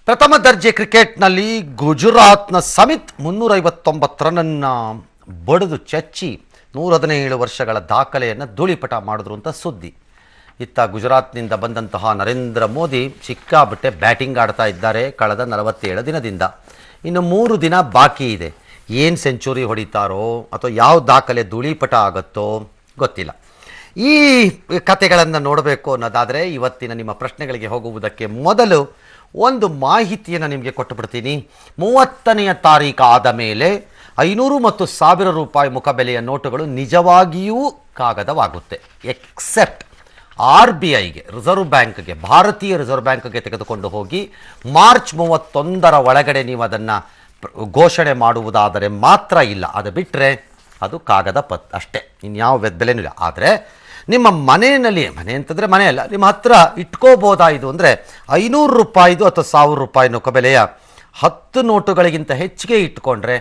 ಪ್ರಥಮ ದರ್ಜೆ ಕ್ರಿಕೆಟ್ನಲ್ಲಿ ಗುಜರಾತ್ನ ಸಮಿತ್ 359 ರನ್ನನ್ನು ಬಡಿದು ಚಚ್ಚಿ 117 ವರ್ಷಗಳ ದಾಖಲೆಯನ್ನು ಧೂಳಿಪಟ ಮಾಡಿದ್ರು ಅಂತ ಸುದ್ದಿ. ಇತ್ತ ಗುಜರಾತ್ನಿಂದ ಬಂದಂತಹ ನರೇಂದ್ರ ಮೋದಿ ಸಿಕ್ಕಾಬಿಟ್ಟೆ ಬ್ಯಾಟಿಂಗ್ ಆಡ್ತಾ ಇದ್ದಾರೆ ಕಳೆದ 47 ದಿನದಿಂದ. ಇನ್ನು 3 ದಿನ ಬಾಕಿ ಇದೆ. ಏನು ಸೆಂಚುರಿ ಹೊಡಿತಾರೋ ಅಥವಾ ಯಾವ ದಾಖಲೆ ಧೂಳಿಪಟ ಆಗುತ್ತೋ ಗೊತ್ತಿಲ್ಲ. ಈ ಕಥೆಗಳನ್ನು ನೋಡಬೇಕು ಅನ್ನೋದಾದರೆ ಇವತ್ತಿನ ನಿಮ್ಮ ಪ್ರಶ್ನೆಗಳಿಗೆ ಹೋಗುವುದಕ್ಕೆ ಮೊದಲು ಒಂದು ಮಾಹಿತಿಯನ್ನು ನಿಮಗೆ ಕೊಟ್ಟುಬಿಡ್ತೀನಿ. 30ನೇ ತಾರೀಕು ಆದ ಮೇಲೆ 500 ಮತ್ತು 1000 ರೂಪಾಯಿ ಮುಖಬೆಲೆಯ ನೋಟುಗಳು ನಿಜವಾಗಿಯೂ ಕಾಗದವಾಗುತ್ತೆ. ಎಕ್ಸೆಪ್ಟ್ RBIಗೆ, ರಿಸರ್ವ್ ಬ್ಯಾಂಕ್ಗೆ, ಭಾರತೀಯ ರಿಸರ್ವ್ ಬ್ಯಾಂಕ್ಗೆ ತೆಗೆದುಕೊಂಡು ಹೋಗಿ ಮಾರ್ಚ್ 31 ಒಳಗಡೆ ನೀವು ಅದನ್ನು ಘೋಷಣೆ ಮಾಡುವುದಾದರೆ ಮಾತ್ರ. ಇಲ್ಲ, ಅದು ಬಿಟ್ಟರೆ ಅದು ಕಾಗದ ಅಷ್ಟೇ, ಇನ್ಯಾವ ಬೆಲೆನೂ ಇಲ್ಲ. ಆದರೆ ನಿಮ್ಮ ಮನೆ ಅಂತಂದರೆ ಮನೆ ಅಲ್ಲ, ನಿಮ್ಮ ಹತ್ರ ಇಟ್ಕೋಬೋದಾಯಿತು ಅಂದರೆ 500 ರೂಪಾಯಿದು ಅಥವಾ 1000 ರೂಪಾಯಿ ಮುಖಬೆಲೆಯ 10 ನೋಟುಗಳಿಗಿಂತ ಹೆಚ್ಚಿಗೆ ಇಟ್ಕೊಂಡ್ರೆ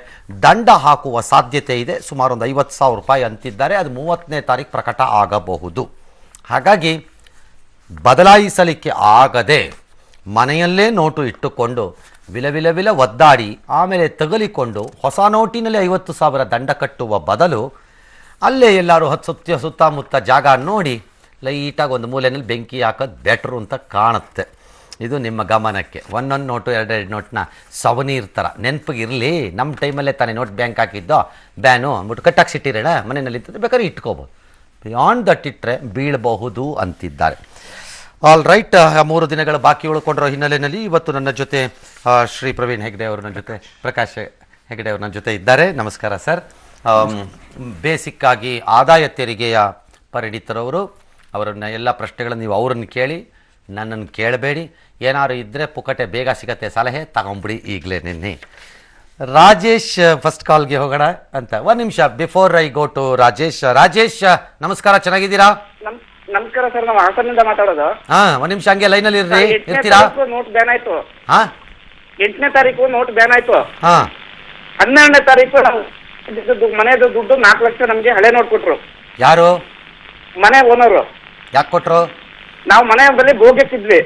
ದಂಡ ಹಾಕುವ ಸಾಧ್ಯತೆ ಇದೆ. ಸುಮಾರು ಒಂದು 50,000 ರೂಪಾಯಿ ಅಂತಿದ್ದಾರೆ. ಅದು 30ನೇ ತಾರೀಕು ಪ್ರಕಟ ಆಗಬಹುದು. ಹಾಗಾಗಿ ಬದಲಾಯಿಸಲಿಕ್ಕೆ ಆಗದೆ ಮನೆಯಲ್ಲೇ ನೋಟು ಇಟ್ಟುಕೊಂಡು ವಿಲ ಒದ್ದಾಡಿ ಆಮೇಲೆ ತಗಲಿಕೊಂಡು ಹೊಸ ನೋಟಿನಲ್ಲಿ 50,000 ದಂಡ ಕಟ್ಟುವ ಬದಲು ಅಲ್ಲೇ ಎಲ್ಲರೂ ಸುತ್ತಮುತ್ತ ಜಾಗ ನೋಡಿ ಲೈಟಾಗಿ ಒಂದು ಮೂಲೆಯಲ್ಲಿ ಬೆಂಕಿ ಹಾಕೋದು ಬೆಟ್ರು ಅಂತ ಕಾಣುತ್ತೆ. ಇದು ನಿಮ್ಮ ಗಮನಕ್ಕೆ. ಒಂದೊಂದು ನೋಟು 2 ನೋಟ್ನ ಸವನೀರ್ ಥರ ನೆನಪಿಗೆ ಇರಲಿ. ನಮ್ಮ ಟೈಮಲ್ಲೇ ತಾನೇ ನೋಟ್ ಬ್ಯಾಂಕ್ ಹಾಕಿದ್ದೋ ಬ್ಯಾನು ಅಂದ್ಬಿಟ್ಟು ಕಟ್ಟಾಕ್ಸಿಟ್ಟಿರೋಣ ಮನೆಯಲ್ಲಿ ಬೇಕಾದ್ರೆ ಇಟ್ಕೋಬೋದು. ಬಿಯಾಂಡ್ ದಟ್ ಇಟ್ಟರೆ ಬೀಳಬಹುದು ಅಂತಿದ್ದಾರೆ. All right. 3 ದಿನಗಳ ಬಾಕಿ ಉಳ್ಕೊಂಡಿರೋ ಹಿನ್ನೆಲೆಯಲ್ಲಿ ಇವತ್ತು ನನ್ನ ಜೊತೆ ಶ್ರೀ ಪ್ರವೀಣ್ ಹೆಗ್ಡೆ ಅವರು ನನ್ನ ಜೊತೆ, ಪ್ರಕಾಶ್ ಹೆಗ್ಡೆ ಅವರು ನನ್ನ ಜೊತೆ ಇದ್ದಾರೆ. ನಮಸ್ಕಾರ ಸರ್. ಬೇಸಿಕ್ಕಾಗಿ ಆದಾಯ ತೆರಿಗೆಯ ಪರಿಣಿತರವರು. ಅವರನ್ನ ಎಲ್ಲ ಪ್ರಶ್ನೆಗಳನ್ನು ನೀವು ಅವರನ್ನು ಕೇಳಿ, ನನ್ನನ್ನು ಕೇಳಬೇಡಿ. ಏನಾದ್ರು ಇದ್ದರೆ ಪುಕ್ಕಟೆ ಬೇಗ ಸಿಗತ್ತೆ ಸಲಹೆ ತಗೊಂಬಿಡಿ ಈಗಲೇ. ನಿನ್ನೆ ರಾಜೇಶ್ ಫಸ್ಟ್ ಕಾಲ್ಗೆ ಹೋಗೋಣ ಅಂತ. 1 ನಿಮಿಷ before I go to Rajesh. Rajesh ನಮಸ್ಕಾರ, ಚೆನ್ನಾಗಿದ್ದೀರಾ? ನಮಸ್ಕಾರ ಸರ್, ನಾವು ಹಾಸನದಿಂದ ಮಾತಾಡೋದು. 1 ನಿಮಿಷ ಹಂಗೆ ಲೈನಲ್ಲಿ ಇರ್ತೀರಾ? ನೋಟ್ ಬ್ಯಾನ್ ಆಯ್ತು. 8ನೇ ತಾರೀಕು ನೋಟ್ ಬ್ಯಾನ್ ಆಯ್ತು. 12ನೇ ತಾರೀಕು ಮನೆಯದು ದುಡ್ಡು 4 ಲಕ್ಷ ನಮ್ಗೆ ಹಳೆ ನೋಟ್ ಕೊಟ್ರು. ಯಾರು? ಮನೆ ಓನರು. ಯಾಕೆ ಕೊಟ್ರು? ನಾವು ಮನೆ ಬಳಿ ಬೋಗಿತ್ತಿದ್ವಿ.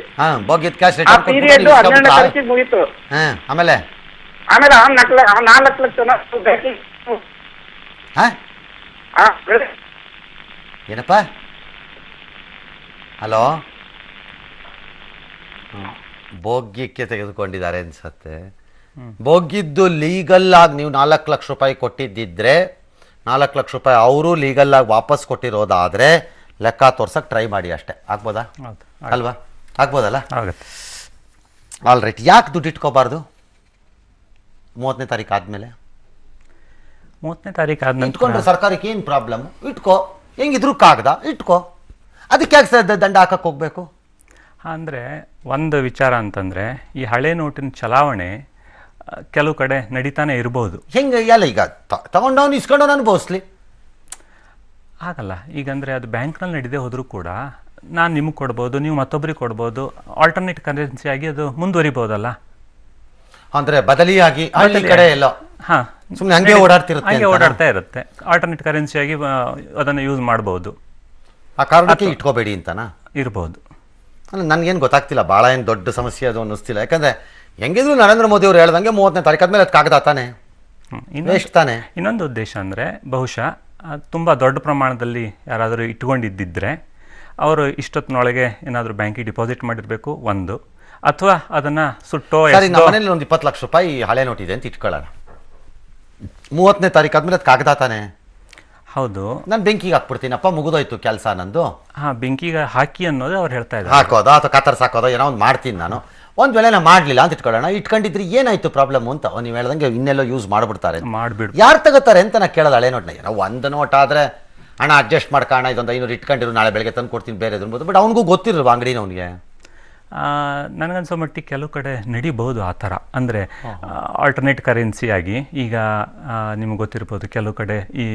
ಬೋಗಿತ್ ಕ್ಯಾಶ್ ಪೀರಿಯಡ್ 12ನೇ ತಾರೀಕಿಗೆ ಮುಗೀತು. ಆಮೇಲೆ 4 ಲಕ್ಷ ಏನಪ್ಪ? ಹಲೋ, ಬೋಗ್ಯಕ್ಕೆ ತೆಗೆದುಕೊಂಡಿದ್ದಾರೆ ಅನ್ಸತ್ತೆ. ಬೋಗಿದ್ದು ಲೀಗಲ್ ಆಗಿ ನೀವು 4 ಲಕ್ಷ ರೂಪಾಯಿ ಕೊಟ್ಟಿದ್ದಿದ್ರೆ 4 ಲಕ್ಷ ರೂಪಾಯಿ ಅವರು ಲೀಗಲ್ ಆಗಿ ವಾಪಸ್ ಕೊಟ್ಟಿರೋದಾದ್ರೆ ಲೆಕ್ಕ ತೋರ್ಸಕ್ಕೆ ಟ್ರೈ ಮಾಡಿ ಅಷ್ಟೇ. ಆಗ್ಬೋದಾ? ಅಲ್ವಾ? ಆಗ್ಬೋದಲ್ಲ? All right. ಯಾಕೆ ದುಡ್ಡು ಇಟ್ಕೋಬಾರ್ದು 30ನೇ ತಾರೀಕು ಆದಮೇಲೆ? 30ನೇ ತಾರೀಕು ಆದ್ಮೇಲೆ ಇಟ್ಕೊಂಡ್ರೆ ಸರ್ಕಾರಕ್ಕೆ ಏನು ಪ್ರಾಬ್ಲಮ್? ಇಟ್ಕೋ, ಹೆಂಗಿದ್ರು ಕಾಗದ ಇಟ್ಕೋ. ಅದಕ್ಕೆ ಯಾಕೆ ದಂಡ ಹಾಕಕ್ಕೆ ಹೋಗ್ಬೇಕು? ಅಂದರೆ ಒಂದು ವಿಚಾರ ಅಂತಂದರೆ, ಈ ಹಳೆ ನೋಟಿನ ಚಲಾವಣೆ ಕೆಲವು ಕಡೆ ನಡೀತಾನೆ ಇರ್ಬೋದು. ಹೆಂಗೆ? ಎಲ್ಲ ಈಗ ತಗೊಂಡವನು ಇಸ್ಕೊಂಡವನು ಅನುಭವಿಸ್ಲಿ. ಆಗಲ್ಲ. ಈಗಂದರೆ ಅದು ಬ್ಯಾಂಕ್ನಲ್ಲಿ ನಡೀದೇ ಹೋದರೂ ಕೂಡ ನಾನು ನಿಮಗೆ ಕೊಡ್ಬೋದು, ನೀವು ಮತ್ತೊಬ್ಬರಿಗೆ ಕೊಡ್ಬೋದು. ಆಲ್ಟರ್ನೇಟ್ ಕರೆನ್ಸಿ ಆಗಿ ಅದು ಮುಂದುವರಿಬೋದಲ್ಲ. ಅಂದರೆ ಬದಲಿಯಾಗಿ ಹಳ್ಳಿ ಕಡೆ ಎಲ್ಲ ಸುಮ್ಮನೆ ಹಂಗೆ ಓಡಾಡ್ತಾ ಇರುತ್ತೆ. ಆಲ್ಟರ್ನೇಟ್ ಕರೆನ್ಸಿಯಾಗಿ ಅದನ್ನು ಯೂಸ್ ಮಾಡ್ಬೋದು. ಆ ಕಾರಣಕ್ಕೆ ಇಟ್ಕೋಬೇಡಿ ಅಂತನಾ? ಇರ್ಬೋದು. ನನಗೇನು ಗೊತ್ತಾಗ್ತಿಲ್ಲ, ಭಾಳ ಏನು ದೊಡ್ಡ ಸಮಸ್ಯೆ ಅದು ಅನ್ನಿಸ್ತಿಲ್ಲ. ಯಾಕಂದರೆ ಹೆಂಗಿದ್ರು ನರೇಂದ್ರ ಮೋದಿ ಅವರು ಹೇಳ್ದಂಗೆ 30ನೇ ತಾರೀಕು ಆದಮೇಲೆ ಅದು ಕಾಗದ ತಾನೆ, ಎಷ್ಟು ತಾನೆ. ಇನ್ನೊಂದು ಉದ್ದೇಶ ಅಂದರೆ, ಬಹುಶಃ ತುಂಬ ದೊಡ್ಡ ಪ್ರಮಾಣದಲ್ಲಿ ಯಾರಾದರೂ ಇಟ್ಕೊಂಡಿದ್ದಿದ್ರೆ ಅವರು ಇಷ್ಟೊತ್ತಿನೊಳಗೆ ಏನಾದರೂ ಬ್ಯಾಂಕಿಗೆ ಡಿಪಾಸಿಟ್ ಮಾಡಿರಬೇಕು ಒಂದು, ಅಥವಾ ಅದನ್ನು ಸುಟ್ಟೋ. ನಮ್ಮ ಮನೇಲಿ ಒಂದು 20 ಲಕ್ಷ ರೂಪಾಯಿ ಹಳೆ ನೋಟ್ ಇದೆ ಅಂತ ಇಟ್ಕೊಳ್ಳೋಣ. 30ನೇ ತಾರೀಕು ಆದಮೇಲೆ ಅದು ಕಾಗದ ತಾನೆ. ಹೌದು. ನಾನು ಬೆಂಕಿಗೆ ಹಾಕ್ಬಿಡ್ತೀನಪ್ಪ, ಮುಗಿದೋಯ್ತು ಕೆಲಸ ನಂದು. ಬೆಂಕಿಗೆ ಹಾಕಿ ಅನ್ನೋದು ಅವ್ರು ಹೇಳ್ತಾ ಇದ್ದಾರೆ. ಹಾಕೋದಾ ಅಥವಾ ಕತ್ತರ್ಸ್ ಹಾಕೋದೋ ಏನೋ ಒಂದು ಮಾಡ್ತೀನಿ ನಾನು. ಒಂದು ವೇಳೆ ನಾನು ಮಾಡಲಿಲ್ಲ ಅಂತ ಇಟ್ಕೊಳ್ಳೋಣ. ಇಟ್ಕೊಂಡಿದ್ರೆ ಏನಾಯ್ತು ಪ್ರಾಬ್ಲಮ್ ಅಂತ ನೀವು ಹೇಳ್ದಂಗೆ ಇನ್ನೆಲ್ಲೋ ಯೂಸ್ ಮಾಡಿಬಿಡ್ತಾರೆ. ಮಾಡಿಬಿಡು. ಯಾರು ತಗೋತಾರೆ ಅಂತ ನಾನು ಕೇಳೋದು ಹಳೆ ನೋಟ್ನ. ಏನೋ ಒಂದು ನೋಟ್ ಆದರೆ ಹಣ ಅಡ್ಜಸ್ಟ್ ಮಾಡ್ಕೋಣ, ಇದೊಂದು 500 ಇಟ್ಕೊಂಡಿರು, ನಾಳೆ ಬೆಳಗ್ಗೆ ತಂದು ಕೊಡ್ತೀನಿ ಬೇರೆ ಅನ್ಬೋದು. ಬಟ್ ಅವ್ನಿಗೂ ಗೊತ್ತಿರಲ್ವ ಅಂಗಡಿನ ಅವನಿಗೆ. ನನಗನ್ಸೋ ಮಟ್ಟಿಗೆ ಕೆಲವು ಕಡೆ ನಡಿಬಹುದು ಆ ಥರ. ಅಂದರೆ ಆಲ್ಟರ್ನೇಟ್ ಕರೆನ್ಸಿಯಾಗಿ ಈಗ ನಿಮ್ಗೆ ಗೊತ್ತಿರ್ಬೋದು, ಕೆಲವು ಕಡೆ ಈ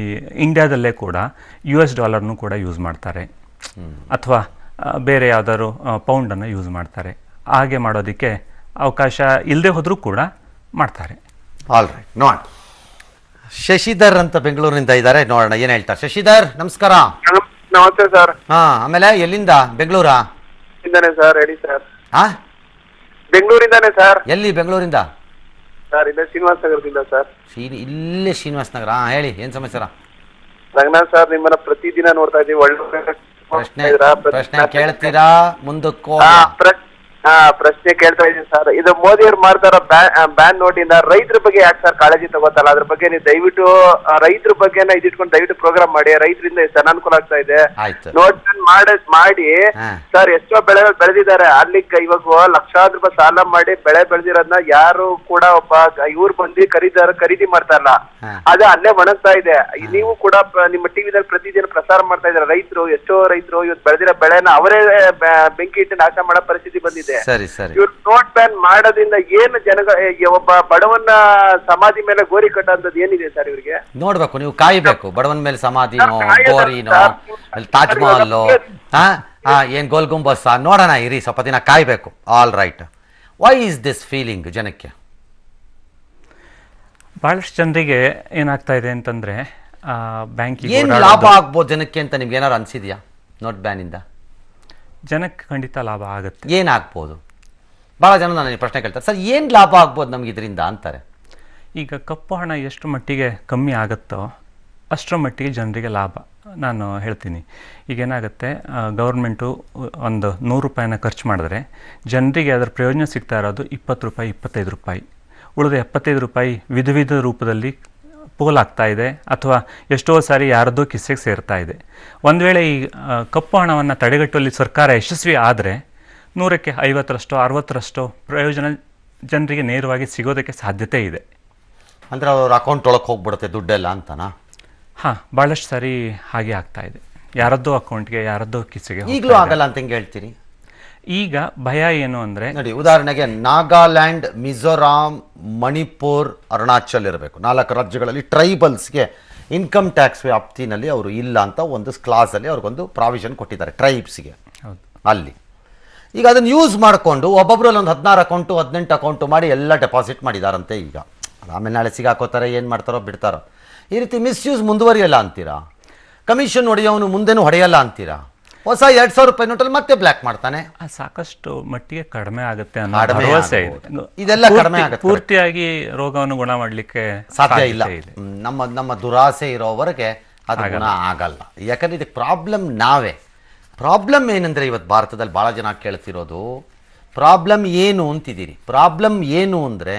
ಇಂಡಿಯಾದಲ್ಲೇ ಕೂಡ US ಡಾಲರ್ನು ಕೂಡ ಯೂಸ್ ಮಾಡ್ತಾರೆ, ಅಥವಾ ಬೇರೆ ಯಾವ್ದಾದ್ರು ಪೌಂಡನ್ನು ಯೂಸ್ ಮಾಡ್ತಾರೆ. ಹಾಗೆ ಮಾಡೋದಕ್ಕೆ ಅವಕಾಶ ಇಲ್ಲದೆ ಹೋದರೂ ಕೂಡ ಮಾಡ್ತಾರೆ. All right. ನೋಡೋಣ. ಶಶಿಧರ್ ಅಂತ ಬೆಂಗಳೂರಿನಿಂದ ಇದ್ದಾರೆ, ನೋಡೋಣ ಏನು ಹೇಳ್ತಾರೆ. ಶಶಿಧರ್ ನಮಸ್ಕಾರ. ನಮಸ್ತೆ ಸರ್. ಆಮೇಲೆ ಎಲ್ಲಿಂದ? ಬೆಂಗಳೂರಾ? ಇದ್ದಾನೆ ಸರ್. ಹೇಳಿ ಸರ್. ಬೆಂಗಳೂರಿಂದಾನೆ ಸರ್. ಎಲ್ಲಿ ಬೆಂಗಳೂರಿಂದ? ಸರ್ ಇಲ್ಲೇ ಶ್ರೀನಿವಾಸ ನಗರದಿಂದ ಸರ್. ಇಲ್ಲೇ ಶ್ರೀನಿವಾಸ ನಗರ. ಹೇಳಿ, ಏನ್ ಸಮಾಚಾರ? ರಂಗನಾಥ್ ಸರ್, ನಿಮ್ಮನ್ನ ಪ್ರತಿದಿನ ನೋಡ್ತಾ ಇದೀವಿ. ಒಳ್ಳೆ ಪ್ರಶ್ನೆ ಕೇಳ್ತೀರಾ? ಮುಂದಕ್ಕೋ ಪ್ರಶ್ನೆ ಕೇಳ್ತಾ ಇದೀನಿ ಸರ್. ಇದು ಮೋದಿ ಅವ್ರು ಮಾಡ್ತಾರ ಬ್ಯಾನ್ ನೋಟಿಂದ ರೈತರ ಬಗ್ಗೆ ಯಾಕೆ ಸರ್ ಕಾಳಜಿ ತಗೋತಲ್ಲ? ಅದ್ರ ಬಗ್ಗೆ ನೀವು ದಯವಿಟ್ಟು ರೈತರ ಬಗ್ಗೆ ಇದಿಟ್ಕೊಂಡು ದಯವಿಟ್ಟು ಪ್ರೋಗ್ರಾಮ್ ಮಾಡಿ. ರೈತರಿಂದ ಎಷ್ಟು ಅನಾನುಕೂಲ ಆಗ್ತಾ ಇದೆ. ನೋಟ್ ಬ್ಯಾನ್ ಮಾಡಿ ಸರ್, ಎಷ್ಟೋ ಬೆಳೆಗಳು ಬೆಳೆದಿದ್ದಾರೆ. ಅಲ್ಲಿ ಇವಾಗ ಲಕ್ಷಾಂತರ ರೂಪಾಯಿ ಸಾಲ ಮಾಡಿ ಬೆಳೆ ಬೆಳೆದಿರೋದನ್ನ ಯಾರು ಕೂಡ ಒಬ್ಬ ಇವ್ರು ಬಂದು ಖರೀದಿ ಮಾಡ್ತಾ ಇಲ್ಲ. ಅದೇ ಅಲ್ಲೇ ಒಣಗ್ತಾ ಇದೆ. ನೀವು ಕೂಡ ನಿಮ್ಮ ಟಿವಿದಲ್ಲಿ ಪ್ರತಿದಿನ ಪ್ರಸಾರ ಮಾಡ್ತಾ ಇದ್ದಾರೆ. ಎಷ್ಟೋ ರೈತರು ಇವತ್ತು ಬೆಳೆದಿರೋ ಬೆಳೆನ ಅವರೇ ಬೆಂಕಿ ಇಟ್ಟು ನಾಶ ಮಾಡೋ ಪರಿಸ್ಥಿತಿ ಬಂದಿದೆ. ಇವ್ರು ನೋಟ್ ಬ್ಯಾನ್ ಮಾಡೋದ್ರಿಂದ ಏನು ಒಬ್ಬ ಬಡವನ ಸಮಾಧಿ ಮೇಲೆ ಗೋರಿ ಕಟ್ಟೋಂಥದ್ದು ಏನಿದೆ ಸರ್ ಇವ್ರಿಗೆ? ನೋಡ್ಬೇಕು, ನೀವು ಕಾಯ್ಬೇಕು. ಬಡವನ ಮೇಲೆ ಸಮಾಧಿನೋ, ಗೋರಿನೋ, ತಾಜ್ ಮಹಲ್, ಏನ್ ಗೋಲ್ ಗುಂಬಸ್, ನೋಡೋಣ ಇರಿ, ಸ್ವಲ್ಪ ದಿನ ಕಾಯ್ಬೇಕು. All right. Why is this feeling ಜನಕ್ಕೆ? ಬಹಳಷ್ಟು ಜನರಿಗೆ ಏನಾಗ್ತಾ ಇದೆ ಅಂತಂದ್ರೆ ಬ್ಯಾಂಕಿಗೆ ಏನ್ ಲಾಭ ಆಗ್ಬೋದು ಜನಕ್ಕೆ ಅಂತ ನಿಮ್ಗೆ ಏನಾರು ಅನ್ಸಿದ್ಯಾ ನೋಟ್ ಬ್ಯಾನ್ ಇಂದ? ಜನಕ್ಕೆ ಖಂಡಿತ ಲಾಭ ಆಗುತ್ತೆ. ಏನಾಗ್ಬೋದು? ಭಾಳ ಜನ ನನಗೆ ಪ್ರಶ್ನೆ ಕೇಳ್ತಾರೆ, ಸರ್ ಏನು ಲಾಭ ಆಗ್ಬೋದು ನಮ್ಗೆ ಇದರಿಂದ ಅಂತಾರೆ. ಈಗ ಕಪ್ಪು ಹಣ ಎಷ್ಟು ಮಟ್ಟಿಗೆ ಕಮ್ಮಿ ಆಗುತ್ತೋ ಅಷ್ಟರ ಮಟ್ಟಿಗೆ ಜನರಿಗೆ ಲಾಭ. ನಾನು ಹೇಳ್ತೀನಿ, ಈಗೇನಾಗುತ್ತೆ, ಗೌರ್ಮೆಂಟು ಒಂದು 100 ರೂಪಾಯಿನ ಖರ್ಚು ಮಾಡಿದ್ರೆ ಜನರಿಗೆ ಅದರ ಪ್ರಯೋಜನ ಸಿಗ್ತಾ ಇರೋದು 20 ರೂಪಾಯಿ, 25 ರೂಪಾಯಿ. ಉಳಿದ 75 ರೂಪಾಯಿ ವಿಧ ವಿಧ ರೂಪದಲ್ಲಿ ಪೋಲಾಗ್ತಾ ಇದೆ, ಅಥವಾ ಎಷ್ಟೋ ಸಾರಿ ಯಾರದ್ದೋ ಕಿಸೆಗೆ ಸೇರ್ತಾ ಇದೆ. ಒಂದು ವೇಳೆ ಈ ಕಪ್ಪು ಹಣವನ್ನು ತಡೆಗಟ್ಟುವಲ್ಲಿ ಸರ್ಕಾರ ಯಶಸ್ವಿ ಆದರೆ 100ಕ್ಕೆ 50ರಷ್ಟೋ 60ರಷ್ಟೋ ಪ್ರಯೋಜನ ಜನರಿಗೆ ನೇರವಾಗಿ ಸಿಗೋದಕ್ಕೆ ಸಾಧ್ಯತೆ ಇದೆ. ಅಂದರೆ ಅವ್ರ ಅಕೌಂಟ್ ಒಳಗೆ ಹೋಗ್ಬಿಡುತ್ತೆ ದುಡ್ಡೆಲ್ಲ ಅಂತನಾ? ಹಾಂ, ಭಾಳಷ್ಟು ಸಾರಿ ಹಾಗೆ ಆಗ್ತಾ ಇದೆ. ಯಾರದ್ದೋ ಅಕೌಂಟ್ಗೆ, ಯಾರದ್ದೋ ಕಿಸೆಗೆ. ಈಗಲೂ ಆಗಲ್ಲ ಅಂತ ಹೆಂಗೆ ಹೇಳ್ತೀರಿ? ಈಗ ಭಯ ಏನು ಅಂದರೆ, ನೋಡಿ ಉದಾಹರಣೆಗೆ ನಾಗಾಲ್ಯಾಂಡ್, ಮಿಜೋರಾಂ, ಮಣಿಪುರ್, ಅರುಣಾಚಲ್ ಇರಬೇಕು, 4 ರಾಜ್ಯಗಳಲ್ಲಿ ಟ್ರೈಬಲ್ಸ್ಗೆ ಇನ್ಕಮ್ ಟ್ಯಾಕ್ಸ್ ವ್ಯಾಪ್ತಿನಲ್ಲಿ ಅವರು ಇಲ್ಲ ಅಂತ ಒಂದು ಕ್ಲಾಸಲ್ಲಿ ಅವ್ರಿಗೊಂದು ಪ್ರಾವಿಷನ್ ಕೊಟ್ಟಿದ್ದಾರೆ ಟ್ರೈಬ್ಸ್ಗೆ. ಅಲ್ಲಿ ಈಗ ಅದನ್ನು ಯೂಸ್ ಮಾಡಿಕೊಂಡು ಒಬ್ಬೊಬ್ಬರಲ್ಲಿ ಒಂದು 16 ಅಕೌಂಟು 18 ಅಕೌಂಟು ಮಾಡಿ ಎಲ್ಲ ಡೆಪಾಸಿಟ್ ಮಾಡಿದಾರಂತೆ. ಈಗ ಆಮೇಲೆ ನಾಳೆ ಸಿಗಾಕೋತಾರೆ, ಏನು ಮಾಡ್ತಾರೋ ಬಿಡ್ತಾರೋ. ಈ ರೀತಿ ಮಿಸ್ಯೂಸ್ ಮುಂದುವರಿಯಲ್ಲ ಅಂತೀರಾ? ಕಮಿಷನ್ ಹೊಡೆಯೋನು ಮುಂದೆನೂ ಹೊಡೆಯಲ್ಲ ಅಂತೀರಾ? ಹೊಸ 2000 ರೂಪಾಯಿ ನೋಟಲ್ಲಿ ಮತ್ತೆ ಬ್ಲ್ಯಾಕ್ ಮಾಡ್ತಾನೆ. ಸಾಕಷ್ಟು ಮಟ್ಟಿಗೆ ಕಡಿಮೆ ಆಗುತ್ತೆ ಅನ್ನೋ ಭರವಸೆ ಇದೆ. ಇದೆಲ್ಲ ಕಡಿಮೆ ಆಗುತ್ತೆ. ಪೂರ್ತಿಯಾಗಿ ರೋಗವನ್ನು ಗುಣ ಮಾಡಲಿಕ್ಕೆ ಸಾಧ್ಯ ಇಲ್ಲ. ನಮ್ಮ ದುರಾಸೆ ಇರೋವರೆಗೆ ಅದು ಗುಣ ಆಗಲ್ಲ. ಯಾಕಂದ್ರೆ ಇದಕ್ಕೆ ಪ್ರಾಬ್ಲಮ್ ನಾವೇ. ಪ್ರಾಬ್ಲಮ್ ಏನಂದರೆ ಇವತ್ತು ಭಾರತದಲ್ಲಿ ಭಾಳ ಜನ ಕೇಳ್ತಿರೋದು, ಪ್ರಾಬ್ಲಮ್ ಏನು ಅಂತಿದ್ದೀರಿ. ಪ್ರಾಬ್ಲಮ್ ಏನು ಅಂದರೆ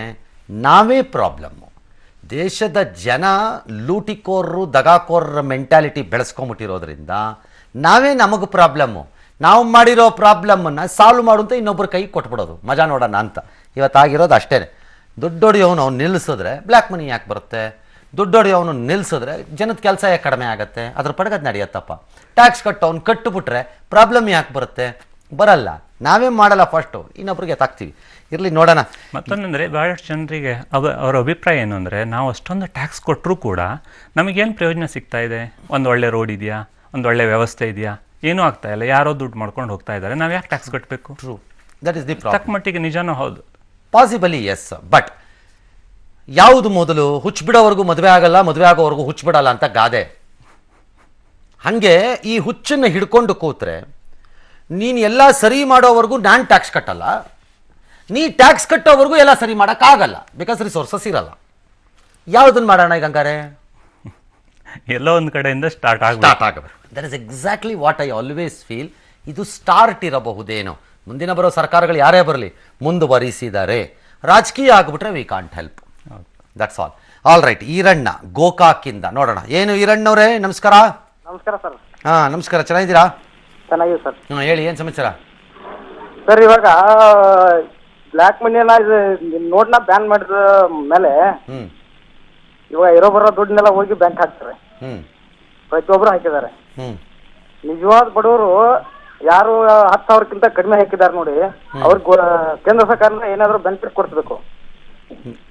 ನಾವೇ ಪ್ರಾಬ್ಲಮ್ಮು. ದೇಶದ ಜನ ಲೂಟಿಕೋರರು, ದಗಾಕೋರರ ಮೆಂಟ್ಯಾಲಿಟಿ ಬೆಳೆಸ್ಕೊಂಬಿಟ್ಟಿರೋದ್ರಿಂದ ನಾವೇ ನಮಗೆ ಪ್ರಾಬ್ಲಮ್ಮು. ನಾವು ಮಾಡಿರೋ ಪ್ರಾಬ್ಲಮ್ಮನ್ನು ಸಾಲ್ವ್ ಮಾಡುವಂತ ಇನ್ನೊಬ್ಬರ ಕೈ ಕೊಟ್ಬಿಡೋದು, ಮಜಾ ನೋಡೋಣ ಅಂತ. ಇವತ್ತಾಗಿರೋದು ಅಷ್ಟೇ. ದುಡ್ಡೊಡೆಯೋನು ಅವ್ನು ನಿಲ್ಲಿಸಿದ್ರೆ ಬ್ಲ್ಯಾಕ್ ಮನಿ ಯಾಕೆ ಬರುತ್ತೆ? ದುಡ್ಡೊಡೆಯೋನು ನಿಲ್ಲಿಸಿದ್ರೆ ಜನದ ಕೆಲಸ ಯಾಕೆ ಕಡಿಮೆ ಆಗುತ್ತೆ? ಅದ್ರ ಪಡಗದು ನಡೆಯತ್ತಪ್ಪ. ಟ್ಯಾಕ್ಸ್ ಕಟ್ಟೋನು ಕಟ್ಟಿಬಿಟ್ರೆ ಪ್ರಾಬ್ಲಮ್ ಯಾಕೆ ಬರುತ್ತೆ? ಬರಲ್ಲ. ನಾವೇ ಮಾಡಲ್ಲ, ಫಸ್ಟು ಇನ್ನೊಬ್ರಿಗೆ ತಾಕ್ತೀವಿ. ಇರಲಿ ನೋಡೋಣ. ಮತ್ತೊಂದಂದರೆ ಭಾಳಷ್ಟು ಜನರಿಗೆ ಅವರ ಅಭಿಪ್ರಾಯ ಏನು ಅಂದರೆ, ನಾವು ಅಷ್ಟೊಂದು ಟ್ಯಾಕ್ಸ್ ಕೊಟ್ಟರೂ ಕೂಡ ನಮಗೇನು ಪ್ರಯೋಜನ ಸಿಗ್ತಾ ಇದೆ? ಒಂದು ಒಳ್ಳೆ ರೋಡ್ ಇದೆಯಾ? ಒಂದು ಒಳ್ಳೆ ವ್ಯವಸ್ಥೆ ಇದೆಯಾ? ಏನೂ ಆಗ್ತಾ ಇಲ್ಲ. ಯಾರೋ ದುಡ್ಡು ಮಾಡ್ಕೊಂಡು ಹೋಗ್ತಾ ಇದ್ದಾರೆ, ನಾವು ಯಾಕೆ ಟ್ಯಾಕ್ಸ್ ಕಟ್ಟಬೇಕು? True, that is the problem. ತಕ್ಕ ಮಟ್ಟಿಗೆ ನಿಜಾನೂ ಹೌದು, ಪಾಸಿಬಲಿ ಎಸ್. ಬಟ್ ಯಾವುದು ಮೊದಲು? ಹುಚ್ಚಿಬಿಡೋವರೆಗೂ ಮದುವೆ ಆಗಲ್ಲ, ಮದುವೆ ಆಗೋವರೆಗೂ ಹುಚ್ಚಿಬಿಡಲ್ಲ ಅಂತ ಗಾದೆ. ಹಾಗೆ ಈ ಹುಚ್ಚನ್ನು ಹಿಡ್ಕೊಂಡು ಕೂತ್ರೆ ನೀನು ಎಲ್ಲ ಸರಿ ಮಾಡೋವರೆಗೂ ನಾನು ಟ್ಯಾಕ್ಸ್ ಕಟ್ಟಲ್ಲ, ನೀ ಟ್ಯಾಕ್ಸ್ ಕಟ್ಟೋವರೆಗೂ ಎಲ್ಲ ಸರಿ ಮಾಡೋಕ್ಕಾಗಲ್ಲ. ಬಿಕಾಸ್ ರಿಸೋರ್ಸಸ್ ಇರಲ್ಲ. ಯಾವುದನ್ನು ಮಾಡೋಣ ಈಗ ಹಂಗಾರೆ? ಎಲ್ಲೋ ಒಂದು ಕಡೆಯಿಂದ ಸ್ಟಾರ್ಟ್ ಆಗಬೇಕು. That is exactly what I always feel. ಇದು ಸ್ಟಾರ್ಟ್ ಇರಬಹುದೇನೋ. ಮುಂದಿನ ಬರೋ ಸರ್ಕಾರಗಳು ಯಾರೇ ಬರಲಿ ಮುಂದುವರಿಸಿದರೆ, ರಾಜಕೀಯ ಆಗಿಬಿಟ್ರೆ we can't help. That's all. All right. Eeranna ಗೋಕಾಕಿಂದ ನೋಡೋಣ. ಏನು ಈರಣ್ಣವ್ರೇ, ನಮಸ್ಕಾರ. ನಮಸ್ಕಾರ ಸರ್. ಹಾಂ ನಮಸ್ಕಾರ, ಚೆನ್ನಾಗಿದ್ದೀರಾ? ಚೆನ್ನಾಗಿದೆ ಸರ್. ಹೇಳಿ, ಏನು ಸಮಾಚಾರ ಸರ್? ಇವಾಗ ಬ್ಲ್ಯಾಕ್ ಮನಿ ಎಲ್ಲ ನೋಟ್ನ ಬ್ಯಾನ್ ಮಾಡಿದ ಮೇಲೆ ಇವಾಗ ಇರೋ ಬರೋ ದುಡ್ಡನ್ನೆಲ್ಲ ಹೋಗಿ ಬ್ಯಾಂಕ್ ಹಾಕ್ತಾರೆ. ಪ್ರತಿಯೊಬ್ಬರು ಹಾಕಿದ್ದಾರೆ. ನಿಜವಾದ ಬಡವರು ಯಾರು 10,000ಕ್ಕಿಂತ ಕಡಿಮೆ ಹಾಕಿದ್ದಾರೆ ನೋಡಿ, ಅವ್ರಿಗೆ ಕೇಂದ್ರ ಸರ್ಕಾರ ಏನಾದರೂ ಬೆನಿಫಿಟ್ ಕೊಡ್ಸ್ಬೇಕು.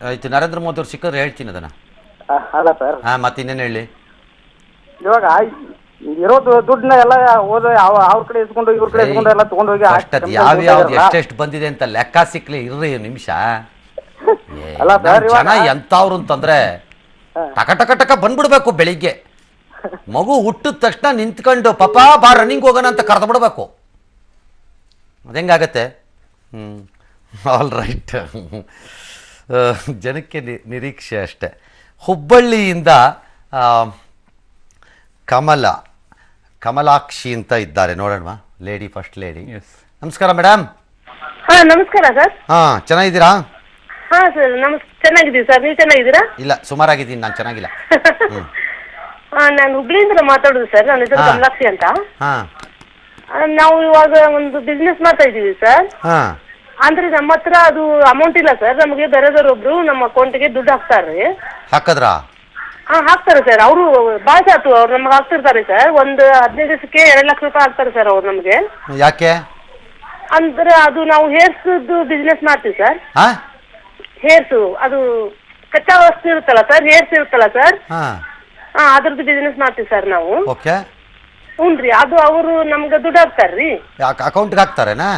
ಆಯ್ತು, ನರೇಂದ್ರ ಮೋದಿ ಅವ್ರು ಸಿಕ್ಕಿದ್ರೆ ಹೇಳ್ತೀನಿ ಅದನ್ನ. ಅಲ್ಲ ಸರ್. ಮತ್ತೆ ಇನ್ನೇನು ಹೇಳಿ? ಇವಾಗ ಇರೋ ದುಡ್ಡನ್ನ ಎಲ್ಲ ಹೋದ ಅವ್ರ ಕಡೆ ಇಸ್ಕೊಂಡು ಇವ್ರ ಕಡೆ ಇಸ್ಕೊಂಡು ಎಲ್ಲ ತಗೊಂಡು ಹೋಗಿ ಯಾವ್ಯಾವ್ದು ಎಷ್ಟೆಷ್ಟು ಬಂದಿದೆ ಅಂತ ಲೆಕ್ಕ ಸಿಕ್ಲಿ. ಇರ್ರಿ ನಿಮಿಷ. ಜನ ಎಂತವ್ರು ಅಂತಂದ್ರೆ ಟಕ ಟಕ ಟಕ ಬಂದ್ಬಿಡ್ಬೇಕು. ಬೆಳಿಗ್ಗೆ ಮಗು ಹುಟ್ಟಿದ ತಕ್ಷಣ ನಿಂತ್ಕೊಂಡು ಪಾಪಾ ಬಾ ರನ್ನಿಂಗ್ ಹೋಗೋಣ ಅಂತ ಕರೆದು ಬಿಡ್ಬೇಕು. ಅದೆಂಗಾಗತ್ತೆ? All right. ಜನಕ್ಕೆ ನಿರೀಕ್ಷೆ ಅಷ್ಟೆ. ಹುಬ್ಬಳ್ಳಿಯಿಂದ ಆ, ಕಮಲಾಕ್ಷಿ ಅಂತ ಇದ್ದಾರೆ, ನೋಡೋಣ. Lady, first lady. ಎಸ್. ನಮಸ್ಕಾರ ಮೇಡಮ್. ಹಾ ನಮಸ್ಕಾರ ಸರ್. ಹಾಂ, ಚೆನ್ನಾಗಿದ್ದೀರಾ? ಹಾ ಸರ್ ಚೆನ್ನಾಗಿದ್ದೀವಿ ಸರ್, ನೀವು ಚೆನ್ನಾಗಿದ್ದೀರಾ? ಇಲ್ಲ, ಸುಮಾರಾಗಿದ್ದೀನಿ, ನಾನು ಚೆನ್ನಾಗಿಲ್ಲ. ನಾನು ಹುಬ್ಳಿಯಿಂದ ಮಾತಾಡೋದು ಸರ್, ನನ್ನ ಹೆಸರು ಹಾ. ಕಮಲಾಕ್ಷಿ ಅಂತ. ಹಾಂ ನಾವು ಇವಾಗ ಒಂದು ಬಿಸ್ನೆಸ್ ಮಾಡ್ತಾ ಇದ್ದೀವಿ ಸರ್. ಹಾಂ ಅಂದ್ರೆ ನಮ್ಮ ಹತ್ರ ಅದು ಅಮೌಂಟ್ ಇಲ್ಲ ಸರ್, ನಮಗೆ ಬೇರೆದವ್ರೊಬ್ರು ನಮ್ಮ ಅಕೌಂಟ್ಗೆ ದುಡ್ಡು ಹಾಕ್ತಾರ್ರಿ. ಹಾಕಿದ್ರಾ? ಹಾ ಹಾಕ್ತಾರೆ ಸರ್, ಅವರು ಭಾಳ ಆತು, ಅವ್ರು ನಮ್ಗೆ ಹಾಕ್ತಿರ್ತಾರೆ ಸರ್. ಒಂದು 15 ದಿವಸಕ್ಕೆ 2 ಲಕ್ಷ ರೂಪಾಯಿ ಹಾಕ್ತಾರೆ ಸರ್ ಅವ್ರು ನಮಗೆ. ಯಾಕೆ? ಅಂದ್ರೆ ಅದು ನಾವು ಹೇರ್ಸ್ದು ಬಿಸ್ನೆಸ್ ಮಾಡ್ತೀವಿ ಸರ್. ಹಾಂ ಹೇರ್ಸು ಅದು ಕಚ್ಚಾ ವಸ್ತು ಇರುತ್ತಲ್ಲ ಸರ್, ಹೇರ್ಸ್ ಇರುತ್ತಲ್ಲ ಸರ್, ಹಾಂ ಹಾ ಅದ್ರದ್ದು ಬಿಸ್ನೆಸ್ ಮಾಡ್ತೀವಿ ಸರ್ ನಾವು. ಓಕೆ. ಹ್ಞೂನ್ರಿ, ಅದು ಅವರು ನಮ್ಗೆ ದುಡ್ಡು ಹಾಕ್ತಾರ್ರಿ. ಯಾಕೆ ಅಕೌಂಟ್ಗೆ ಹಾಕ್ತಾರೇನಾ?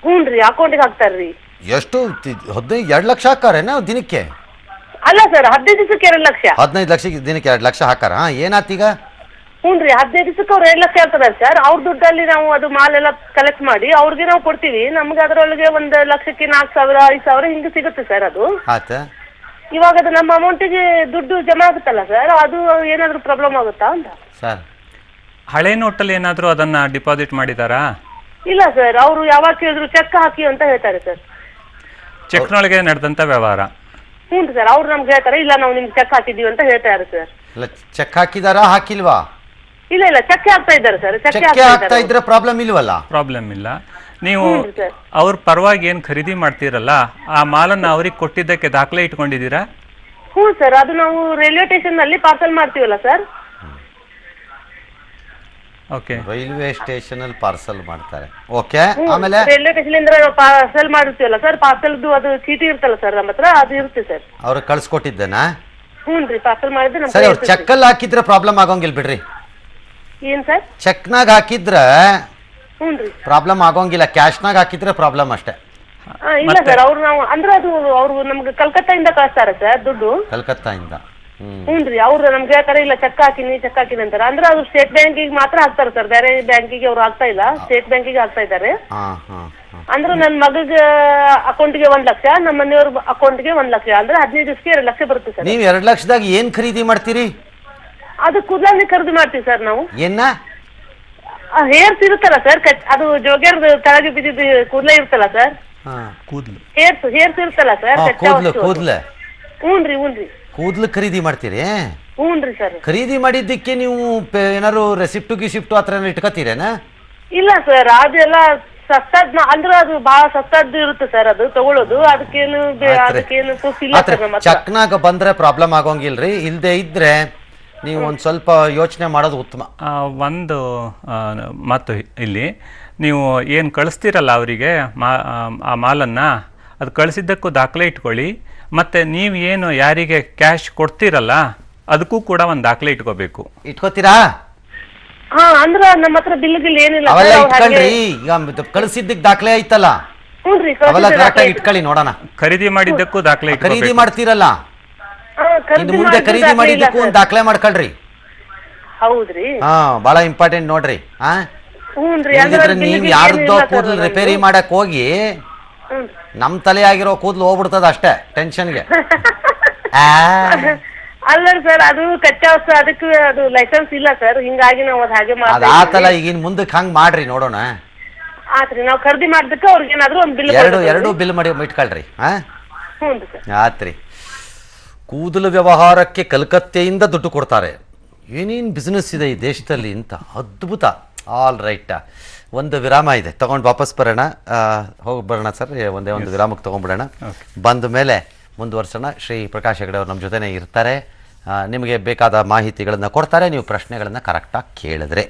ಹ್ಞೂನ್ರಿ, ಅಕೌಂಟಿಗೆ ಹಾಕ್ತಾರ್ರಿ. ಎಷ್ಟು 2 ಲಕ್ಷ ಹಾಕಾರೇನಾ ದಿನಕ್ಕೆ? ಅಲ್ಲ ಸರ್, 15 ದಿವಸಕ್ಕೆ 2 ಲಕ್ಷ. 15 ಲಕ್ಷಕ್ಕೆ ದಿನಕ್ಕೆ 2 ಲಕ್ಷ ಹಾಕಾರ? ಏನಾತೀಗ? ಹ್ಞೂನ್ರಿ, 15 ದಿವಸಕ್ಕೆ ಅವ್ರು 2 ಲಕ್ಷ ಹಾಕ್ತಾರೆ ಸರ್. ಅವ್ರ ದುಡ್ಡಲ್ಲಿ ನಾವು ಅದು ಮಾಲೆಲ್ಲ ಕಲೆಕ್ಟ್ ಮಾಡಿ ಅವ್ರಿಗೆ ನಾವು ಕೊಡ್ತೀವಿ. ನಮ್ಗೆ ಅದರೊಳಗೆ 1 ಲಕ್ಷಕ್ಕೆ 4,000 5,000 ಹಿಂಗೆ ಸಿಗುತ್ತೆ ಸರ್. ಅದು ಆತ. ಇವಾಗ ಅದು ನಮ್ಮ ಅಮೌಂಟಿಗೆ ದುಡ್ಡು ಜಮಾ ಆಗುತ್ತಲ್ಲ ಸರ್, ಅದು ಏನಾದರೂ ಪ್ರಾಬ್ಲಮ್ ಆಗುತ್ತಾ ಅಂತ ಸರ್? ಹಳೆ ನೋಟಲ್ಲಿ ಏನಾದರೂ ಅದನ್ನು ಡಿಪಾಸಿಟ್ ಮಾಡಿದಾರಾ? ಇಲ್ಲ ಸರ್, ಅವರು ಯಾವಾಗ ಕೇಳಿದ್ರು ಚೆಕ್ ಹಾಕಿ ಅಂತ ಹೇಳ್ತಾರೆ ಸರ್. ಚೆಕ್ನೊಳಗೆ ನಡೆದಂಥ ವ್ಯವಹಾರ? ಹ್ಞೂ ಸರ್, ಅವ್ರು ನಮ್ಗೆ ಹೇಳ್ತಾರೆ, ಇಲ್ಲ ನಾವು ನಿಮ್ಗೆ ಚೆಕ್ ಹಾಕಿದ್ದೀವಿ ಅಂತ ಹೇಳ್ತಾರೆ ಸರ್. ಇಲ್ಲ, ಚೆಕ್ ಹಾಕಿದಾರಾ ಹಾಕಿಲ್ವಾ? ಇಲ್ಲ ಇಲ್ಲ, ಚೆಕ್ ಹಾಕ್ತಾ ಇದ್ದಾರೆ ಸರ್. ಚೆಕ್ ಹಾಕ್ತಾ ಇದ್ರೆ ಪ್ರಾಬ್ಲಮ್ ಇಲ್ವಲ್ಲ? ಪ್ರಾಬ್ಲಮ್ ಇಲ್ಲ. ನೀವು ಹ್ಞೂ ಸರ್. ಅವ್ರ ಪರವಾಗಿ ಏನು ಖರೀದಿ ಮಾಡ್ತೀರಲ್ಲ, ಆ ಮಾಲನ್ನು ಅವ್ರಿಗೆ ಕೊಟ್ಟಿದ್ದಕ್ಕೆ ದಾಖಲೆ ಇಟ್ಕೊಂಡಿದ್ದೀರಾ? ಹ್ಞೂ ಸರ್, ಅದು ನಾವು ರೈಲ್ವೆ ಸ್ಟೇಷನ್ ನಲ್ಲಿ ಪಾರ್ಸಲ್ ಮಾಡ್ತೀವಲ್ಲ ಸರ್. ಓಕೆ. ರೈಲ್ವೆ ಸ್ಟೇಷನ್ ಅಲ್ಲಿ ಪಾರ್ಸಲ್ ಮಾಡ್ತಾರೆ. ಓಕೆ, ಆಮೇಲೆ ರೈಲ್ವೆ ಸ್ಟೇಷನ್ ಇಂದ ಪಾರ್ಸಲ್ ಮಾಡಿರ್ತೀವಲ್ಲ ಸರ್, ಪಾರ್ಸಲ್ದು ಅದು ಚೀಟಿ ಇರ್ತಲ್ಲ ಸರ್ ನಮ್ಮ ಹತ್ರ, ಅದು ಇರುತ್ತೆ ಸರ್. ಅವ್ರಿಗೆ ಕಳ್ಸಿಕೊಟ್ಟಿದ್ದೇನಾ? ಹ್ಞೂ ರೀ, ಪಾರ್ಸಲ್ ಮಾಡಿದ್ರೆ ನಮ್ಮ ಸರಿ, ಅವ್ರು ಚೆಕ್ಕಲ್ಲಿ ಹಾಕಿದ್ರೆ ಪ್ರಾಬ್ಲಮ್ ಆಗೋಂಗಿಲ್ಲ ಬಿಡ್ರಿ. ಏನ್ ಸರ್? ಚೆಕ್ನಾಗ ಹಾಕಿದ್ರೆ ಹ್ಞೂ ರೀ. ಪ್ರಾಬ್ಲಮ್ ಆಗೋಂಗಿಲ್ಲ, ಕ್ಯಾಶ್ನಾಗ ಹಾಕಿದ್ರೆ ಪ್ರಾಬ್ಲಮ್ ಅಷ್ಟೇ. ಇಲ್ಲ ಸರ್, ಅವ್ರು ನಾವು ಅಂದ್ರೆ ಅದು ಅವ್ರು ನಮ್ಗೆ ಕಲ್ಕತ್ತಾಯಿಂದ ಕಳಿಸ್ತಾರೆ ಸರ್ ದುಡ್ಡು. ಕಲ್ಕತ್ತಾಯಿಂದ? ಹ್ಞೂ ರೀ, ಅವ್ರು ನಮ್ಗೆ ಹೇಳ್ತಾರೆ, ಇಲ್ಲ ಚೆಕ್ ಹಾಕಿನಿ ಅಂತಾರೆ. ಅಂದ್ರೆ ಅದು ಸ್ಟೇಟ್ ಬ್ಯಾಂಕಿಗೆ ಮಾತ್ರ ಹಾಕ್ತಾರೆ ಸರ್, ಬೇರೆ ಬ್ಯಾಂಕಿಗೆ ಅವ್ರು ಹಾಕ್ತಾ ಇಲ್ಲ, ಸ್ಟೇಟ್ ಬ್ಯಾಂಕಿಗೆ ಹಾಕ್ತಾ ಇದ್ದಾರೆ. ಅಂದ್ರೆ ನನ್ನ ಮಗಗ ಅಕೌಂಟ್ಗೆ 1 ಲಕ್ಷ, ನಮ್ಮ ಮನೆಯವ್ರ ಅಕೌಂಟ್ಗೆ 1 ಲಕ್ಷ, ಅಂದ್ರೆ 15 ದಿವಸಕ್ಕೆ 2 ಲಕ್ಷ ಬರುತ್ತೆ ಸರ್. ನೀವು 2 ಲಕ್ಷದಾಗ ಏನ್ ಖರೀದಿ ಮಾಡ್ತೀರಿ? ಅದು ಕೂದಲಲ್ಲಿ ಖರೀದಿ ಮಾಡ್ತೀವಿ ಸರ್ ನಾವು. ಏನ? ಹೇರ್ಸ್ ಇರುತ್ತಲ್ಲ ಸರ್, ಅದು ಜೋಗ್ಯರ್ದು ಕೆಳಗೆ ಬಿದ್ದಿದ್ದು ಕೂದಲ ಇರುತ್ತಲ್ಲ ಸರ್, ಕೂದಲು ಹೇರ್ಸ್ ಇರುತ್ತಲ್ಲ ಸರ್, ಕೂದ್ಲು. ಹ್ಞೂನ್ರಿ. ಕೂದ್ಲು ಖರೀದಿ ಮಾಡ್ತೀರಿ? ಹ್ಞೂನ್ರಿ ಸರ್. ಖರೀದಿ ಮಾಡಿದ್ದಕ್ಕೆ ನೀವು ಏನಾರು ರೆಸಿಪ್ಟು ಗಿಸಿಪ್ಟು ಹತ್ರ ಇಟ್ಕೋತೀರೇನಾ? ಇಲ್ಲ ಸರ್, ಅದೆಲ್ಲ ಸಸ್ತದ್ ಅಂದ್ರೆ ಅದು ಬಹಳ ಸಸ್ತದ್ದು ಇರುತ್ತೆ ಸರ್, ಅದು ತಗೊಳ್ಳೋದು. ಅದಕ್ಕೇನು ಪ್ರೂಫ್ ಇಲ್ಲ ಸರ್ ನಮ್ಮ ಹತ್ರ. ಚೆಕ್ನಾಗ ಬಂದ್ರೆ ಪ್ರಾಬ್ಲಮ್ ಆಗೋಂಗಿಲ್ರಿ, ಇಲ್ದೇ ಇದ್ರೆ ನೀವು ಒಂದ್ ಸ್ವಲ್ಪ ಯೋಚನೆ ಮಾಡೋದು ಉತ್ತಮ. ಒಂದು ಮಾತು ಇಲ್ಲಿ, ನೀವು ಏನು ಕಳಿಸ್ತೀರಲ್ಲ ಅವರಿಗೆ ಆ ಮಾಲನ್ನು, ಅದು ಕಳಿಸಿದ್ದಕ್ಕೂ ದಾಖಲೆ ಇಟ್ಕೊಳ್ಳಿ. ಮತ್ತು ನೀವು ಏನು ಯಾರಿಗೆ ಕ್ಯಾಶ್ ಕೊಡ್ತೀರಲ್ಲ ಅದಕ್ಕೂ ಕೂಡ ಒಂದು ದಾಖಲೆ ಇಟ್ಕೋಬೇಕು. ಇಟ್ಕೋತೀರಾ? ಹಾ, ಅಂದ್ರೆ ನಮ್ಮ ಹತ್ರ ಬಿಲ್ ಏನಿಲ್ಲ ಅವೆಲ್ಲ ಇಟ್ಕೊಳ್ರಿ. ಈಗ ಕಳಿಸಿದ್ದಕ್ಕೆ ದಾಖಲೆ ಐತಲ್ಲ, ಅವೆಲ್ಲ ಕರೆಕ್ಟಾಗಿ ಇಟ್ಕೊಳ್ಳಿ ನೋಡೋಣ. ಖರೀದಿ ಮಾಡಿದ್ದಕ್ಕೂ ದಾಖಲೆ ಖರೀದಿ ಮಾಡ್ತೀರಲ್ಲ, ಇನ್ನು ಮುಂದೆ ಖರೀದಿ ಮಾಡಿದ್ದಕ್ಕೂ ಒಂದು ದಾಖಲೆ ಮಾಡ್ಕೊಳ್ರಿ. ಹೌದ್ರಿ? ಹಾ, ಬಹಳ ಇಂಪಾರ್ಟೆಂಟ್ ನೋಡ್ರಿ. ಇಲ್ದಿದ್ರೆ ನೀವ್ ಯಾರ್ದೋ ಕೂದಲು ರಿಪೇರಿ ಮಾಡಕ್ ಹೋಗಿ ನಮ್ ತಲೆ ಆಗಿರೋ ಕೂದಲು ಹೋಗ್ಬಿಡ್ತದ ಅಷ್ಟೇ ಟೆನ್ಷನ್ಗೆ. ಅಲ್ಲ ಸರ್, ಅದು ಕಚ್ಚಾ ವಸ್ತು, ಅದಕ್ಕೆ ಅದು ಲೈಸೆನ್ಸ್ ಇಲ್ಲ ಸರ್, ಹಿಂಗಾಗಿ ನಾವು ಅದು ಹಾಗೆ ಆತಲ್ಲ. ಈಗಿನ ಮುಂದಕ್ಕೆ ಹಂಗ್ ಮಾಡ್ರಿ ನೋಡೋಣ. ಆತ್ರಿ, ನಾವು ಖರೀದಿ ಮಾಡಿದ್ದಕ್ಕೆ ಅವ್ರಿಗೆ ಏನಾದ್ರು ಒಂದು ಬಿಲ್ ಎರಡು ಬಿಲ್ ಮಾಡಿ ಇಟ್ಕೊಳ್ರಿ. ಹ್ಞೂ ಸರ್. ಆತ್ರಿ. ಕೂದಲು ವ್ಯವಹಾರಕ್ಕೆ ಕಲ್ಕತ್ತೆಯಿಂದ ದುಡ್ಡು ಕೊಡ್ತಾರೆ. ಏನೇನು ಬಿಸ್ನೆಸ್ ಇದೆ ಈ ದೇಶದಲ್ಲಿ ಅಂತ, ಅದ್ಭುತ. ಆಲ್ ರೈಟ್, ಒಂದು ವಿರಾಮ ಇದೆ, ತಗೊಂಡು ವಾಪಸ್ ಬರೋಣ. ಹೋಗಿ ಬರೋಣ ಸರ್, ಒಂದು ವಿರಾಮಕ್ಕೆ ತೊಗೊಂಡ್ಬಿಡೋಣ. ಬಂದ ಮೇಲೆ ಮುಂದುವರ್ಸೋಣ. ಶ್ರೀ ಪ್ರಕಾಶ್ ಹೆಗಡೆ ಅವರು ನಮ್ಮ ಜೊತೆನೇ ಇರ್ತಾರೆ, ನಿಮಗೆ ಬೇಕಾದ ಮಾಹಿತಿಗಳನ್ನು ಕೊಡ್ತಾರೆ. ನೀವು ಪ್ರಶ್ನೆಗಳನ್ನು ಕರೆಕ್ಟಾಗಿ ಕೇಳಿದ್ರೆ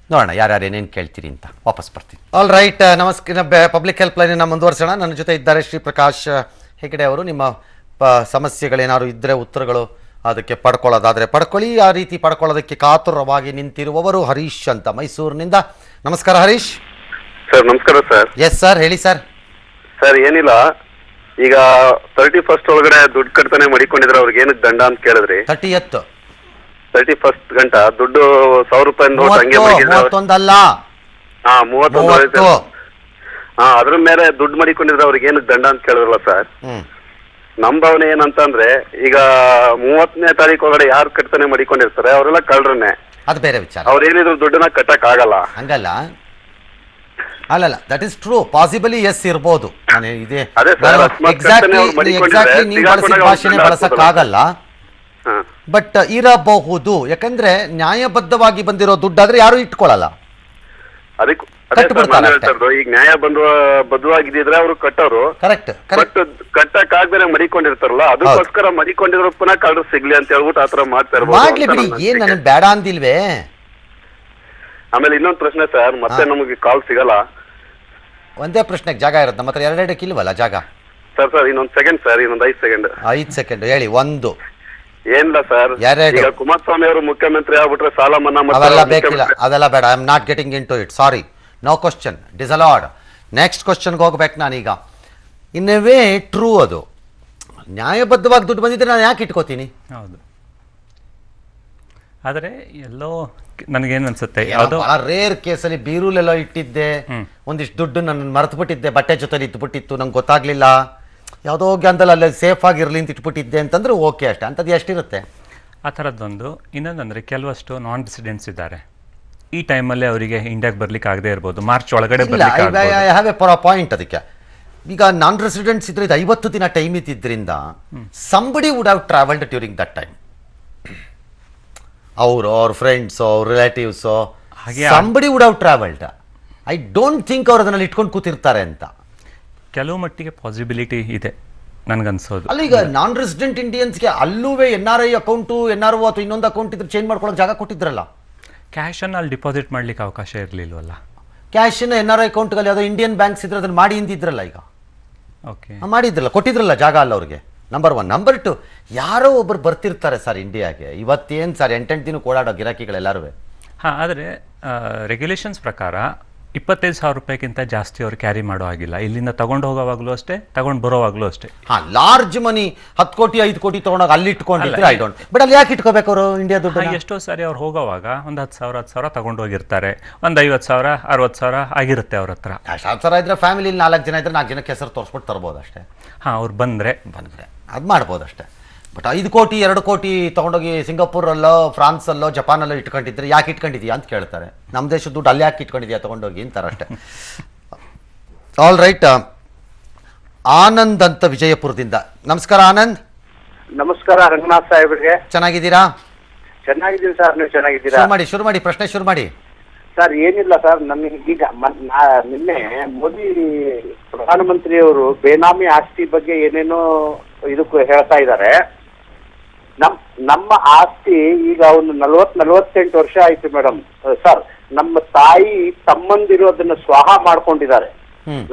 ನೋಡೋಣ ಯಾರ್ಯಾರು ಏನೇನು ಕೇಳ್ತೀರಿ ಅಂತ. ವಾಪಸ್ ಬರ್ತೀನಿ. ಆಲ್ ರೈಟ್, ನಮಸ್ಕಾರ. ಪಬ್ಲಿಕ್ ಹೆಲ್ಪ್ ಲೈನನ್ನು ಮುಂದುವರ್ಸೋಣ. ನನ್ನ ಜೊತೆ ಇದ್ದಾರೆ ಶ್ರೀ ಪ್ರಕಾಶ್ ಹೆಗಡೆ ಅವರು. ನಿಮ್ಮ ಸಮಸ್ಯೆಗಳೇನಾದ್ರು ಇದ್ದರೆ ಉತ್ತರಗಳು ಅದಕ್ಕೆ ಪಡ್ಕೊಳ್ಳೋದಾದರೆ ಪಡ್ಕೊಳ್ಳಿ. ಆ ರೀತಿ ಪಡ್ಕೊಳ್ಳೋದಕ್ಕೆ ಕಾತುರವಾಗಿ ನಿಂತಿರುವವರು ಹರೀಶ್ ಅಂತ ಮೈಸೂರಿನಿಂದ. ನಮಸ್ಕಾರ ಹರೀಶ್ ಸರ್. ನಮಸ್ಕಾರ ಸರ್. ಎಸ್ ಸರ್, ಹೇಳಿ ಸರ್. ಸರ್ ಏನಿಲ್ಲ, ಈಗ 31st ಒಳಗಡೆ ದುಡ್ಡು ಕಟ್ತಾನೆ ಮಡಿಕೊಂಡಿದ್ರೆ ಅವ್ರಿಗೆ ಏನಕ್ಕೆ ದಂಡ ಅಂತ ಕೇಳಿದ್ರಿ? 31st ಗಂಟ ದುಡ್ಡು 1,000 ರೂಪಾಯಿ ನೋಟ್ ಹಂಗೆ 31 ಅಲ್ಲ, 31. ಅದ್ರ ಮೇಲೆ ದುಡ್ಡು ಮಡಿಕೊಂಡಿದ್ರೆ ಅವ್ರಿಗೆ ಏನಕ್ಕೆ ದಂಡ ಅಂತ ಕೇಳಿದ್ರಲ್ಲ ಸರ್. ನಮ್ ಭಾವನೆ ಏನಂತಂದ್ರೆ ಈಗ 30ನೇ ತಾರೀಕು ಒಳಗಡೆ ಯಾರು ಕಟ್ತಾನೆ ಮಡಿಕೊಂಡಿರ್ತಾರೆ ಅವರೆಲ್ಲ ಕಳ್ರನ್ನೇ. ಅದು ಬೇರೆ ವಿಚಾರ. ಅವ್ರು ಏನಿದ್ರು ದುಡ್ಡನ್ನ ಕಟ್ಟಕ್ ಆಗಲ್ಲ. ಹಂಗಲ್ಲ, ಅಲ್ಲಲ್ಲ, that is true. Possibly yes ಇರ್ಬೋದು. ನಾನು ಇದೇ ಎಕ್ಸಾಕ್ಟ್ಲಿ ನೀವು ಬಳಸಿದ ಭಾಷೆನೇ ಬಳಸಕ್ಕಾಗಲ್ಲ, ಬಟ್ ಇರಬಹುದು. ಯಾಕಂದ್ರೆ ನ್ಯಾಯಬದ್ಧವಾಗಿ ಬಂದಿರೋ ದುಡ್ಡಾದ್ರೆ ಯಾರು ಇಟ್ಕೊಳ್ಳಲ್ಲ, ಈಗ ನ್ಯಾಯ ಬದ್ಧವಾಗಿದ್ರೆ ಅವರು ಕಟ್ಟೋರು. ಕರೆಕ್ಟ್. ಕಟ್ಟಕ್ ಆಗ್ದೇನೆ ಮಡಿಕೊಂಡಿರ್ತಾರಲ್ಲ, ಅದಕ್ಕೋಸ್ಕರ ಮಡಿಕೊಂಡಿದ್ರು ಪುನಃ ಕಳ್ರು ಸಿಗ್ಲಿ ಅಂತ ಹೇಳ್ಬಿಟ್ಟು ಆತರ ಮಾಡ್ತಾ ಮಾಡ್ಲಿ ಬಿಡಿ, ಏನ್ ನನಗೆ ಬೇಡ ಅಂದಿಲ್ವೇ. ಆಮೇಲೆ ಇನ್ನೊಂದು ಪ್ರಶ್ನೆ ಸರ್, ಮತ್ತೆ ನಮಗೆ ಕಾಲ್ ಸಿಗಲ್ಲ. ಒಂದೇ ಪ್ರಶ್ನೆಗೆ ಜಾಗ ಇರುತ್ತೆ ನಮ್ಮ ಹತ್ರ, ಎರಡೆರಡಕ್ಕೆ ಇಲ್ವಲ್ಲ ಜಾಗ. ಸರ್ ಇನ್ನೊಂದು ಸೆಕೆಂಡ್ ಸರ್, ಇನ್ನೊಂದು 5 ಸೆಕೆಂಡ್ ಹೇಳಿ. ಒಂದು ಏನಿಲ್ಲ ಸರ್, ಈಗ ಕುಮಾರಸ್ವಾಮಿ ಅವರು ಮುಖ್ಯಮಂತ್ರಿ ಆಗ್ಬಿಟ್ರೆ ಸಾಲ ಮನ್ನಾ ಅವೆಲ್ಲ ಬೇಕಿಲ್ಲ, ಅದೆಲ್ಲ ಬೇಡ. I am not getting into it, sorry, no question, disallowed. Next ಕ್ವಶನ್ಗೆ ಹೋಗ್ಬೇಕು ನಾನೀಗ. ಇನ್ ಎ ವೇ ಟ್ರೂ, ಅದು ನ್ಯಾಯಬದ್ಧವಾಗಿ ದುಡ್ಡು ಬಂದಿದ್ರೆ ನಾನು ಯಾಕೆ ಇಟ್ಕೋತೀನಿ? ಹೌದು. ಆದರೆ ಎಲ್ಲೋ ನನಗೇನು ಅನ್ಸುತ್ತೆ, ಆ ರೇರ್ ಕೇಸಲ್ಲಿ ಬೀರೂಲೆಲ್ಲ ಇಟ್ಟಿದ್ದೆ, ಒಂದಿಷ್ಟು ದುಡ್ಡು ನನ್ನ ಮರೆತು ಬಿಟ್ಟಿದ್ದೆ, ಬಟ್ಟೆ ಜೊತೆಲಿ ಇಟ್ಬಿಟ್ಟಿತ್ತು, ನಂಗೆ ಗೊತ್ತಾಗ್ಲಿಲ್ಲ, ಯಾವುದೋ ಗ್ಯಾಂದಲ್ಲಿ ಅಲ್ಲಿ ಸೇಫ್ ಆಗಿರಲಿ ಅಂತ ಇಟ್ಬಿಟ್ಟಿದ್ದೆ ಅಂತಂದ್ರೆ ಓಕೆ, ಅಷ್ಟೇ. ಅಂಥದ್ದು ಎಷ್ಟಿರುತ್ತೆ ಆ ಥರದ್ದೊಂದು. ಇನ್ನೊಂದಂದರೆ ಕೆಲವಷ್ಟು ನಾನ್ ರೆಸಿಡೆಂಟ್ಸ್ ಇದ್ದಾರೆ, ಈ ಟೈಮಲ್ಲಿ ಅವರಿಗೆ ಇಂಡಿಯಾಗೆ ಬರ್ಲಿಕ್ಕೆ ಆಗದೆ ಇರ್ಬೋದು, ಮಾರ್ಚ್ ಒಳಗಡೆ ಹ್ಯಾವ್ ಎ ಪಾಯಿಂಟ್. ಅದಕ್ಕೆ ಈಗ ನಾನ್ ರೆಸಿಡೆಂಟ್ಸ್ ಇದ್ರೆ 50 ದಿನ ಟೈಮ್ ಇದ್ದಿದ್ರಿಂದ somebody would have travelled during that time. ಅವ್ರ ಫ್ರೆಂಡ್ಸು, ಅವ್ರ relatives, somebody would have travelled. I don't think ಅವ್ರು ಅದನ್ನಲ್ಲಿ ಇಟ್ಕೊಂಡು ಕೂತಿರ್ತಾರೆ ಅಂತ. ಕೆಲವು ಮಟ್ಟಿಗೆ ಪಾಸಿಬಿಲಿಟಿ ಇದೆ ನನ್ಗನ್ಸೋದು. ಅಲ್ಲ, ಈಗ ನಾನ್ ರೆಸಿಡೆಂಟ್ ಇಂಡಿಯನ್ಸ್ಗೆ ಅಲ್ಲೂ NRI ಅಕೌಂಟು, NRO ಅಥವಾ ಇನ್ನೊಂದು ಅಕೌಂಟ್ ಇದ್ರೆ ಚೇಂಜ್ ಮಾಡ್ಕೊಳ್ಳೋಕೆ ಜಾಗ ಕೊಟ್ಟಿದ್ರಲ್ಲ. ಕ್ಯಾಶನ್ನು ಅಲ್ಲಿ ಡಿಪಾಸಿಟ್ ಮಾಡ್ಲಿಕ್ಕೆ ಅವಕಾಶ ಇರಲಿಲ್ವಲ್ಲ. ಕ್ಯಾಶನ್ನ NRI ಅಕೌಂಟ್ಗಳಲ್ಲಿ ಯಾವುದೋ ಇಂಡಿಯನ್ ಬ್ಯಾಂಕ್ಸ್ ಇದ್ರೆ ಅದನ್ನು ಮಾಡಿ ಇಂದಿದ್ರಲ್ಲ, ಈಗ ಓಕೆ ಮಾಡಿದ್ರಲ್ಲ, ಕೊಟ್ಟಿದ್ರಲ್ಲ ಜಾಗ ಅಲ್ಲ ಅವ್ರಿಗೆ. ನಂಬರ್ 1. ನಂಬರ್ 2, ಯಾರೋ ಒಬ್ಬರು ಬರ್ತಿರ್ತಾರೆ ಸರ್ ಇಂಡಿಯಾಗೆ. ಇವತ್ತೇನು ಸರ್ 8 ದಿನಕ್ಕೆ ಓಡಾಡೋ ಗಿರಾಕಿಗಳೆಲ್ಲರೂ. ಹಾಂ, ಆದರೆ ರೆಗ್ಯುಲೇಷನ್ಸ್ ಪ್ರಕಾರ 25,000 ರೂಪಾಯಿಗಿಂತ ಜಾಸ್ತಿ ಅವ್ರು ಕ್ಯಾರಿ ಮಾಡೋ ಆಗಿಲ್ಲ. ಇಲ್ಲಿಂದ ತಗೊಂಡು ಹೋಗೋವಾಗಲೂ ಅಷ್ಟೇ, ತಗೊಂಡು ಬರೋವಾಗಲೂ ಅಷ್ಟೇ. ಲಾರ್ಜ್ ಮನಿ 10 ಕೋಟಿ 5 ಕೋಟಿ ತಗೊಂಡಾಗ ಅಲ್ಲಿ ಇಟ್ಕೊಂಡಿದ್ರೆ ಐ ಡೋಂಟ್, ಬಟ್ ಅಲ್ಲಿ ಯಾಕೆ ಇಟ್ಕೋಬೇಕು ಅವರು ಇಂಡಿಯಾ ದುಡ್ಡು? ಎಷ್ಟೋ ಸಾರಿ ಅವ್ರು ಹೋಗೋವಾಗ ಒಂದು 10,000 ತಗೊಂಡು ಹೋಗಿರ್ತಾರೆ, ಒಂದು 50,000 60,000 ಆಗಿರುತ್ತೆ ಅವ್ರ ಹತ್ರ. 10,000 ಇದ್ರೆ ಫ್ಯಾಮಿಲಿ 4 ಜನ ಇದ್ರೆ 4 ಜನಕ್ಕೆ ಹೆಸರು ತೋರಿಸ್ಬಿಟ್ಟು ತರ್ಬೋದು ಅಷ್ಟೇ. ಅವ್ರು ಬಂದರೆ ಅದು ಮಾಡ್ಬೋದು ಅಷ್ಟೇ. ಬಟ್ 5 ಕೋಟಿ 2 ಕೋಟಿ ತೊಗೊಂಡೋಗಿ ಸಿಂಗಾಪುರಲ್ಲೋ, ಫ್ರಾನ್ಸಲ್ಲೋ, ಜಪಾನಲ್ಲೋ ಇಟ್ಕೊಂಡಿದ್ರೆ ಯಾಕೆ ಇಟ್ಕೊಂಡಿದ್ಯಾ ಅಂತ ಕೇಳ್ತಾರೆ. ನಮ್ಮ ದೇಶದ ದುಡ್ಡು ಅಲ್ಲಿ ಯಾಕೆ ಇಟ್ಕೊಂಡಿದ್ಯಾ ತೊಗೊಂಡೋಗಿ ಅಂತಾರೆ ಅಷ್ಟೇ. All right. ಆನಂದ್ ಅಂತ ವಿಜಯಪುರದಿಂದ. ನಮಸ್ಕಾರ ಆನಂದ್. ನಮಸ್ಕಾರ ರಂಗನಾಥ್ ಸಾಹೇಬ್ರಿಗೆ. ಚೆನ್ನಾಗಿದ್ದೀರಾ? ಚೆನ್ನಾಗಿದ್ದೀನಿ ಸರ್, ನೀವು ಚೆನ್ನಾಗಿದ್ದೀರಾ? ಶುರು ಮಾಡಿ ಪ್ರಶ್ನೆ ಶುರು ಮಾಡಿ. ಸರ್ ಏನಿಲ್ಲ ಸರ್, ನನಗೆ ಈಗ ನಿನ್ನೆ ಮೋದಿ ಪ್ರಧಾನಮಂತ್ರಿಯವರು ಬೇನಾಮಿ ಆಸ್ತಿ ಬಗ್ಗೆ ಏನೇನೋ ಇದಕ್ಕೂ ಹೇಳ್ತಾ ಇದ್ದಾರೆ. ನಮ್ಮ ಆಸ್ತಿ ಈಗ ಒಂದು 48 ವರ್ಷ ಆಯ್ತು ಮೇಡಮ್ ಸರ್. ನಮ್ಮ ತಾಯಿ ತಮ್ಮಂದಿರೋದನ್ನ ಸ್ವಾಹ ಮಾಡ್ಕೊಂಡಿದ್ದಾರೆ,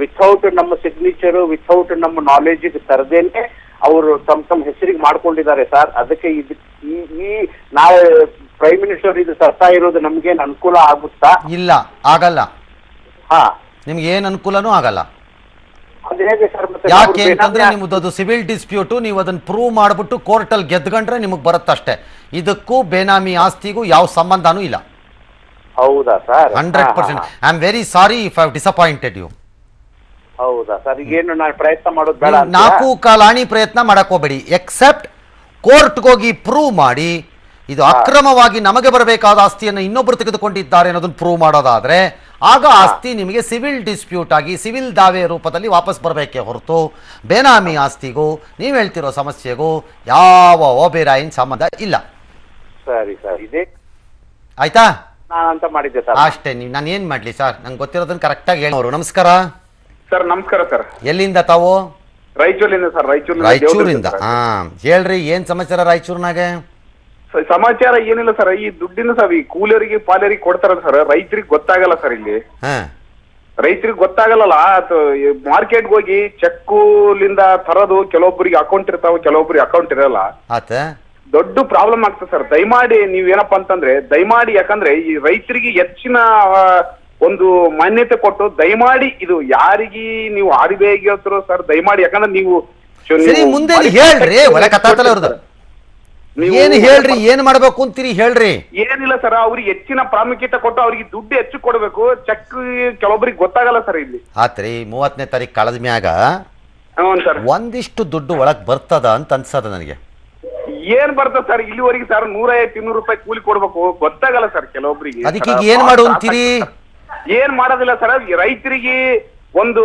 ವಿಥೌಟ್ ನಮ್ಮ ಸಿಗ್ನೇಚರ್, ವಿಥೌಟ್ ನಮ್ಮ ನಾಲೆಜ್ ತರದೇನೆ ಅವರು ತಮ್ಮ ಹೆಸರಿಗೆ ಮಾಡ್ಕೊಂಡಿದ್ದಾರೆ ಸರ್. ಅದಕ್ಕೆ ಈ ನಾವು ಪ್ರೈಮ್ ಮಿನಿಸ್ಟರ್ ಇದು ತರ್ತಾ ಇರೋದು ನಮ್ಗೇನ್ ಅನುಕೂಲ ಆಗುತ್ತಾ? ಇಲ್ಲ, ಆಗಲ್ಲ. ಹಾ, ನಿಮ್ಗೆ ಏನ್ ಅನುಕೂಲನೂ ಆಗಲ್ಲ. ಅದು ಹೇಗೆ ಸರ್? ಯಾಕೆ ಅಂತಂದ್ರೆ ನಿಮ್ಮದು ಸಿವಿಲ್ ಡಿಸ್ಪ್ಯೂಟ್, ನೀವು ಅದನ್ನ ಪ್ರೂವ್ ಮಾಡ್ಬಿಟ್ಟು ಕೋರ್ಟಲ್ಲಿ ಗೆದ್ಕೊಂಡ್ರೆ ನಿಮಗೆ ಬರುತ್ತಷ್ಟೇ. ಇದಕ್ಕೂ ಬೇನಾಮಿ ಆಸ್ತಿಗೂ ಯಾವ ಸಂಬಂಧನೂ ಇಲ್ಲ. ಹೌದಾ sir? 100%. I am very sorry if I have disappointed you. ಹೌದಾ ಸರ್? ಈಗೇನು ನಾನು ಪ್ರಯತ್ನ ಮಾಡೋದು ಬೇಡ? 4 ಕಾಲಾಣಿ ಪ್ರಯತ್ನ ಮಾಡಕ್ ಹೋಗ್ಬೇಡಿ. ಎಕ್ಸೆಪ್ಟ್ ಕೋರ್ಟ್ಗೆ ಹೋಗಿ ಪ್ರೂವ್ ಮಾಡಿ ಇದು ಅಕ್ರಮವಾಗಿ ನಮಗೆ ಬರಬೇಕಾದ ಆಸ್ತಿಯನ್ನು ಇನ್ನೊಬ್ಬರು ತೆಗೆದುಕೊಂಡಿದ್ದಾರೆ ಅನ್ನೋದನ್ನು ಪ್ರೂವ್ ಮಾಡೋದಾದ್ರೆ ಆಗ ಆಸ್ತಿ ನಿಮಗೆ ಸಿವಿಲ್ ಡಿಸ್ಪ್ಯೂಟ್ ಆಗಿ ಸಿವಿಲ್ ದಾವೆ ರೂಪದಲ್ಲಿ ವಾಪಸ್ ಬರಬೇಕೇ ಹೊರತು ಬೇನಾಮಿ ಆಸ್ತಿಗೂ ನೀವು ಹೇಳ್ತಿರೋ ಸಮಸ್ಯೆಗೂ ಯಾವ ಓಬೇರಾಯಿನ ಸಂಬಂಧ ಇಲ್ಲ. ಸರಿ ಸರ್, ಇದೆ ಆಯ್ತಾ? ಅಂತ ಮಾಡಿದ್ದೆ ಸರ್ ಅಷ್ಟೇ. ನಾನು ಏನ್ ಮಾಡ್ಲಿ ಸರ್, ನಂಗೆ ಗೊತ್ತಿರೋದನ್ನ ಕರೆಕ್ಟಾಗಿ ಹೇಳೋರು. ನಮಸ್ಕಾರ ಸರ್. ನಮಸ್ಕಾರ ಸರ್. ಎಲ್ಲಿಂದ ತಾವು? ರಾಯಚೂರಿಂದ ಸರ್. ರಾಯಚೂರಿಂದ. ಹೇಳ್ರಿ, ಏನ್ ಸಮಾಚಾರ ರಾಯಚೂರ್ನಾಗೆ? ಸಮಾಚಾರ ಏನಿಲ್ಲ ಸರ್, ಈ ದುಡ್ಡಿನ ಸರ್ ಈ ಕೂಲಿಯರಿಗೆ ಪಾಲಿಯರಿಗೆ ಕೊಡ್ತಾರಲ್ಲ ಸರ್, ರೈತರಿಗೆ ಗೊತ್ತಾಗಲ್ಲ ಸರ್. ಇಲ್ಲಿ ರೈತರಿಗೆ ಗೊತ್ತಾಗಲ್ಲ. ಮಾರ್ಕೆಟ್ಗೆ ಹೋಗಿ ಚೆಕ್ಲಿಂದ ತರೋದು, ಕೆಲವೊಬ್ಬರಿಗೆ ಅಕೌಂಟ್ ಇರ್ತಾವ, ಕೆಲವೊಬ್ಬರಿಗೆ ಅಕೌಂಟ್ ಇರಲ್ಲ. ದೊಡ್ಡ ಪ್ರಾಬ್ಲಮ್ ಆಗ್ತದೆ ಸರ್. ದಯಮಾಡಿ ನೀವೇನಪ್ಪಾ ಅಂತಂದ್ರೆ ದಯಮಾಡಿ, ಯಾಕಂದ್ರೆ ಈ ರೈತರಿಗೆ ಹೆಚ್ಚಿನ ಒಂದು ಮಾನ್ಯತೆ ಕೊಟ್ಟು ದಯಮಾಡಿ ಇದು ಯಾರಿಗೆ ನೀವು ಆರ್ಬಿಐಗೆ ಹೇಳ್ತಿರೋ ಸರ್, ದಯಮಾಡಿ. ಯಾಕಂದ್ರೆ ನೀವು ಮುಂದೆ ಹೇಳ್ರಿ, ಏನು ಹೇಳ್ರಿ, ಏನು ಮಾಡ್ಬೇಕು ಅಂತೀರಿ ಹೇಳ್ರಿ. ಏನಿಲ್ಲ ಸರ್, ಅವ್ರಿಗೆ ಹೆಚ್ಚಿನ ಪ್ರಾಮುಖ್ಯತೆ ಕೊಟ್ಟು ಅವ್ರಿಗೆ ದುಡ್ಡು ಹೆಚ್ಚು ಕೊಡ್ಬೇಕು. ಚೆಕ್ ಕೆಲವೊಬ್ಬರಿಗೆ ಗೊತ್ತಾಗಲ್ಲ ಸರ್ ಇಲ್ಲಿ. ಆತ್ರಿ 30ನೇ ತಾರೀಕು ಕಳೆದ ಮ್ಯಾಗ ಹ್ಞೂ ಸರ್, ಒಂದಿಷ್ಟು ದುಡ್ಡು ಒಳಗ್ ಬರ್ತದ ಅಂತ ಅನ್ಸದ ನನಗೆ. ಏನ್ ಬರ್ತದೆ ಸರ್ ಇಲ್ಲಿವರೆಗೆ ಸರ್? 150-200 ರೂಪಾಯಿ ಕೂಲಿ ಕೊಡ್ಬೇಕು, ಗೊತ್ತಾಗಲ್ಲ ಸರ್ ಕೆಲವೊಬ್ಬರಿಗೆ. ಅದಕ್ಕೆ ಈಗ ಏನ್ ಮಾಡು ಅಂತೀರಿ? ಏನ್ ಮಾಡೋದಿಲ್ಲ ಸರ್, ರೈತರಿಗೆ ಒಂದು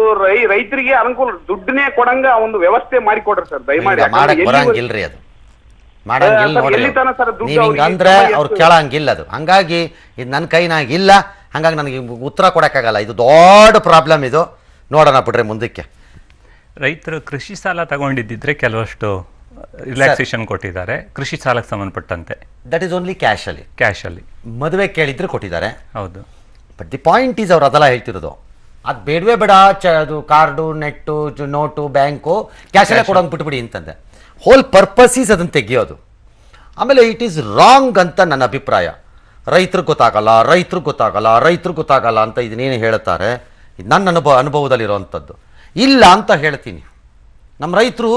ರೈತರಿಗೆ ಅನುಕೂಲ ದುಡ್ಡನ್ನೇ ಕೊಡಂಗ ಒಂದು ವ್ಯವಸ್ಥೆ ಮಾಡಿ ಕೊಡ್ರಿ ಸರ್ ದಯಮಾಡಿ. ಮಾಡಕ್ ಬರಂಗಿಲ್ರಿ, ಅದು ಮಾಡಂಗಿಲ್ಲ ನೋಡ್ರಿ. ಎಲ್ಲಿ ತನ ಸರ್ ದುಡ್ಡು ನೀವ್ ಹಿಂಗಂದ್ರೆ ಅವ್ರು ಕೇಳಂಗಿಲ್ಲ. ಅದು ಹಂಗಾಗಿ ಇದು ನನ್ನ ಕೈನಾಗಿಲ್ಲ, ಹಂಗಾಗಿ ನನಗೆ ಉತ್ತರ ಕೊಡಕ್ಕಾಗಲ್ಲ. ಇದು ದೊಡ್ಡ ಪ್ರಾಬ್ಲಮ್. ಇದು ನೋಡೋಣ ಬಿಡ್ರಿ ಮುಂದಕ್ಕೆ. ರೈತರು ಕೃಷಿ ಸಾಲ ತಗೊಂಡಿದ್ದಿದ್ರೆ ಕೆಲವಷ್ಟು ರಿಲ್ಯಾಕ್ಸೇಷನ್ ಕೊಟ್ಟಿದ್ದಾರೆ ಕೃಷಿ ಸಾಲಕ್ಕೆ ಸಂಬಂಧಪಟ್ಟಂತೆ. ದಟ್ ಈಸ್ ಓನ್ಲಿ ಕ್ಯಾಶಲ್ಲಿ. ಮದುವೆ ಕೇಳಿದ್ರೆ ಕೊಟ್ಟಿದ್ದಾರೆ. ಹೌದು. ಬಟ್ ದಿ ಪಾಯಿಂಟ್ ಈಸ್ ಅವ್ರು ಅದೆಲ್ಲ ಹೇಳ್ತಿರೋದು ಅದು ಬೇಡವೇ ಬೇಡ, ಅದು ಕಾರ್ಡು, ನೆಟ್ಟು, ನೋಟು, ಬ್ಯಾಂಕು, ಕ್ಯಾಶಲ್ಲೇ ಕೊಡೋಂಗೆ ಬಿಟ್ಬಿಡಿ ಅಂತಂದೆ. ಹೋಲ್ ಪರ್ಪಸ್ ಈಸ್ ಅದನ್ನು ತೆಗಿಯೋದು. ಆಮೇಲೆ ಇಟ್ ಈಸ್ ರಾಂಗ್ ಅಂತ ನನ್ನ ಅಭಿಪ್ರಾಯ. ರೈತರಿಗೆ ಗೊತ್ತಾಗಲ್ಲ ಅಂತ ಇದನ್ನೇನು ಹೇಳ್ತಾರೆ, ಇದು ನನ್ನ ಅನುಭವದಲ್ಲಿರೋವಂಥದ್ದು ಇಲ್ಲ ಅಂತ ಹೇಳ್ತೀನಿ. ನಮ್ಮ ರೈತರು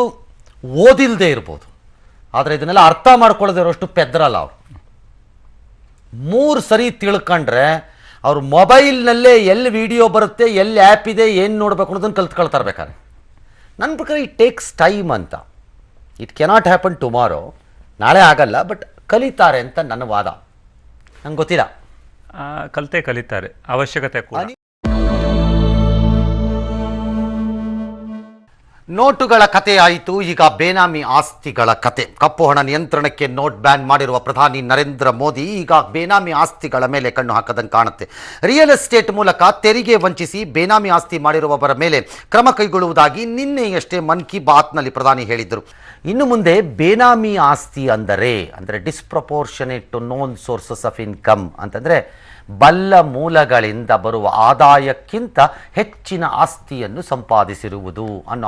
ಓದಿಲ್ಲದೆ ಇರ್ಬೋದು, ಆದರೆ ಇದನ್ನೆಲ್ಲ ಅರ್ಥ ಮಾಡ್ಕೊಳ್ಳೋದೇ ಇರೋಷ್ಟು ಪೆದ್ರಲ್ಲ ಅವರು. 3 ಸರಿ ತಿಳ್ಕೊಂಡ್ರೆ ಅವ್ರ ಮೊಬೈಲ್ನಲ್ಲೇ ಎಲ್ಲಿ ವಿಡಿಯೋ ಬರುತ್ತೆ, ಎಲ್ಲಿ ಆ್ಯಪ್ ಇದೆ, ಏನು ನೋಡಬೇಕು ಅನ್ನೋದನ್ನು ಕಲ್ತ್ಕೊಳ್ತಾರೆ ಬೇಕಾದ್ರೆ. ನನ್ನ ಪ್ರಕಾರ ಇಟ್ ಟೇಕ್ಸ್ ಟೈಮ್ ಅಂತ. ಇಟ್ ಕೆನಾಟ್ ಹ್ಯಾಪನ್ ಟುಮಾರೋ, ನಾಳೆ ಆಗಲ್ಲ, ಬಟ್ ಕಲಿತಾರೆ ಅಂತ ನನ್ನ ವಾದ. ನಂಗೆ ಗೊತ್ತಿಲ್ಲ, ಕಲಿತಾರೆ, ಅವಶ್ಯಕತೆ ಕೂಡ. ನೋಟುಗಳ ಕತೆ ಆಯಿತು, ಈಗ ಬೇನಾಮಿ ಆಸ್ತಿಗಳ ಕತೆ. ಕಪ್ಪು ಹಣ ನಿಯಂತ್ರಣಕ್ಕೆ ನೋಟ್ ಬ್ಯಾನ್ ಮಾಡಿರುವ ಪ್ರಧಾನಿ ನರೇಂದ್ರ ಮೋದಿ ಈಗ ಬೇನಾಮಿ ಆಸ್ತಿಗಳ ಮೇಲೆ ಕಣ್ಣು ಹಾಕದಂಗೆ ಕಾಣುತ್ತೆ. ರಿಯಲ್ ಎಸ್ಟೇಟ್ ಮೂಲಕ ತೆರಿಗೆ ವಂಚಿಸಿ ಬೇನಾಮಿ ಆಸ್ತಿ ಮಾಡಿರುವವರ ಮೇಲೆ ಕ್ರಮ ಕೈಗೊಳ್ಳುವುದಾಗಿ ನಿನ್ನೆಯಷ್ಟೇ ಮನ್ ಕಿ ಬಾತ್ನಲ್ಲಿ ಪ್ರಧಾನಿ ಹೇಳಿದ್ದರು. ಇನ್ನು ಮುಂದೆ ಬೇನಾಮಿ ಆಸ್ತಿ ಅಂದರೆ disproportionate to known sources of income ಅಂತಂದರೆ ಬಲ್ಲ ಮೂಲಗಳಿಂದ ಬರುವ ಆದಾಯಕ್ಕಿಂತ ಹೆಚ್ಚಿನ ಆಸ್ತಿಯನ್ನು ಸಂಪಾದಿಸಿರುವುದು ಅನ್ನೋ